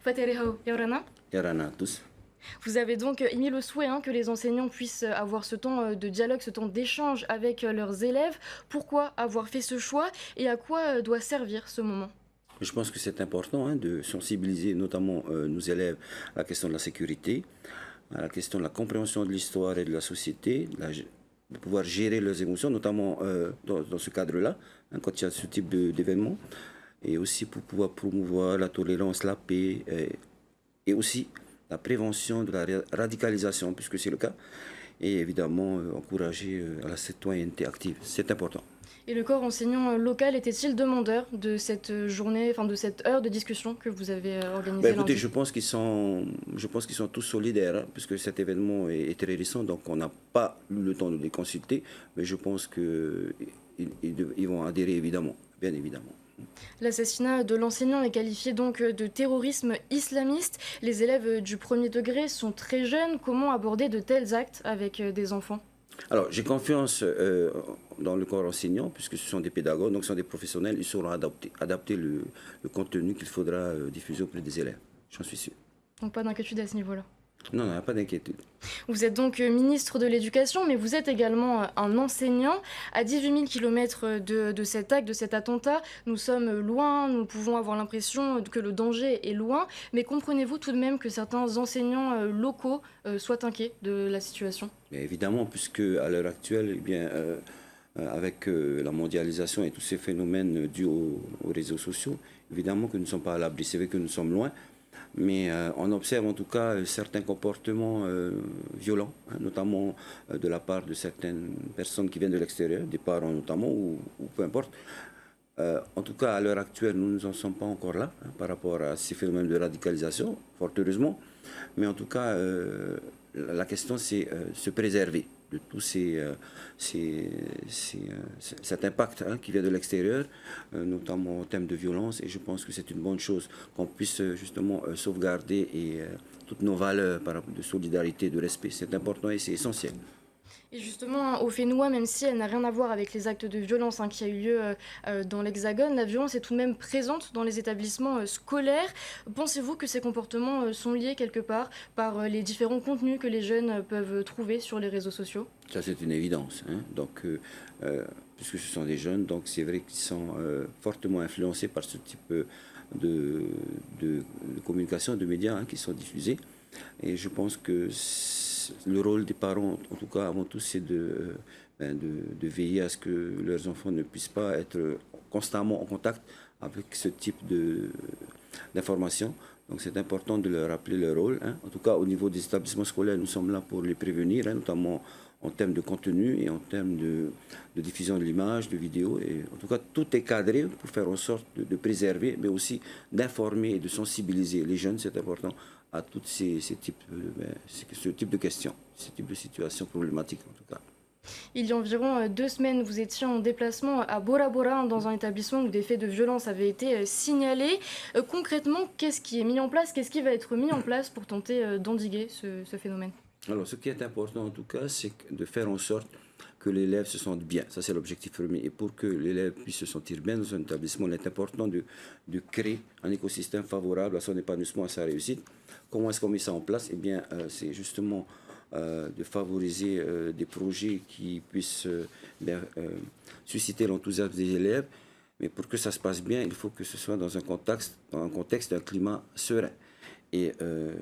Faterehao Yorana. Yarana tous. Vous avez donc émis le souhait que les enseignants puissent avoir ce temps de dialogue, ce temps d'échange avec leurs élèves. Pourquoi avoir fait ce choix et à quoi doit servir ce moment? Je pense que c'est important de sensibiliser notamment nos élèves à la question de la sécurité, à la question de la compréhension de l'histoire et de la société, de pouvoir gérer leurs émotions, notamment dans ce cadre-là, quand il y a ce type d'événement, et aussi pour pouvoir promouvoir la tolérance, la paix, et aussi la prévention de la radicalisation, puisque c'est le cas, et évidemment encourager à la citoyenneté active. C'est important. Et le corps enseignant local était-il demandeur de cette journée, enfin de cette heure de discussion que vous avez organisée Écoutez, lundi? je pense qu'ils sont tous solidaires, puisque cet événement est très récent, donc on n'a pas eu le temps de les consulter, mais je pense qu'ils vont adhérer évidemment, bien évidemment. L'assassinat de l'enseignant est qualifié donc de terrorisme islamiste. Les élèves du premier degré sont très jeunes. Comment aborder de tels actes avec des enfants? Alors, j'ai confiance dans le corps enseignant, puisque ce sont des pédagogues, donc ce sont des professionnels, ils sauront adapter le contenu qu'il faudra diffuser auprès des élèves. J'en suis sûr. Donc pas d'inquiétude à ce niveau-là. Non, non, pas d'inquiétude. Vous êtes donc ministre de l'Éducation, mais vous êtes également un enseignant. À 18 000 km de cet acte, de cet attentat, nous sommes loin, nous pouvons avoir l'impression que le danger est loin, mais comprenez-vous tout de même que certains enseignants locaux soient inquiets de la situation? Mais évidemment, puisque à l'heure actuelle, eh bien, avec la mondialisation et tous ces phénomènes dus aux réseaux sociaux, évidemment que nous ne sommes pas à l'abri. C'est vrai que nous sommes loin, mais on observe en tout cas certains comportements violents, notamment de la part de certaines personnes qui viennent de l'extérieur, des parents notamment, ou peu importe. En tout cas, à l'heure actuelle, nous n'en sommes pas encore là par rapport à ces phénomènes de radicalisation, fort heureusement. Mais en tout cas, la question, c'est se préserver de tout cet impact qui vient de l'extérieur, notamment en termes de violence. Et je pense que c'est une bonne chose qu'on puisse justement sauvegarder toutes nos valeurs de solidarité, de respect. C'est important et c'est essentiel. Et justement, au Fénois, même si elle n'a rien à voir avec les actes de violence qui a eu lieu dans l'Hexagone, la violence est tout de même présente dans les établissements scolaires. Pensez-vous que ces comportements sont liés quelque part par les différents contenus que les jeunes peuvent trouver sur les réseaux sociaux? Ça, c'est une évidence. Donc, puisque ce sont des jeunes, donc c'est vrai qu'ils sont fortement influencés par ce type de communication, de médias qui sont diffusés. Et je pense que le rôle des parents, en tout cas avant tout, c'est de veiller à ce que leurs enfants ne puissent pas être constamment en contact avec ce type d'informations. Donc c'est important de leur rappeler leur rôle. En tout cas, au niveau des établissements scolaires, nous sommes là pour les prévenir, notamment en termes de contenu et en termes de diffusion de l'image, de vidéos. Et en tout cas, tout est cadré pour faire en sorte de préserver, mais aussi d'informer et de sensibiliser les jeunes, c'est important, à tous ce type de questions, ce type de situations problématiques en tout cas. Il y a environ 2 semaines, vous étiez en déplacement à Bora Bora, dans un établissement où des faits de violence avaient été signalés. Concrètement, qu'est-ce qui est mis en place? Qu'est-ce qui va être mis en place pour tenter d'endiguer ce phénomène? Alors, ce qui est important en tout cas, c'est de faire en sorte que l'élève se sente bien. Ça, c'est l'objectif premier. Et pour que l'élève puisse se sentir bien dans un établissement, il est important de créer un écosystème favorable à son épanouissement, à sa réussite. Comment est-ce qu'on met ça en place? Eh bien, c'est justement de favoriser des projets qui puissent susciter l'enthousiasme des élèves. Mais pour que ça se passe bien, il faut que ce soit dans un contexte d'un climat serein. Et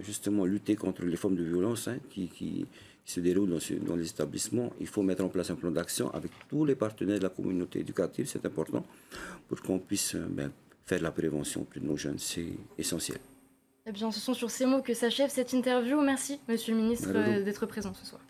justement, lutter contre les formes de violence qui se déroulent dans les établissements, il faut mettre en place un plan d'action avec tous les partenaires de la communauté éducative, c'est important, pour qu'on puisse faire la prévention auprès de nos jeunes, c'est essentiel. Eh bien, ce sont sur ces mots que s'achève cette interview. Merci, Monsieur le Ministre, d'être présent ce soir.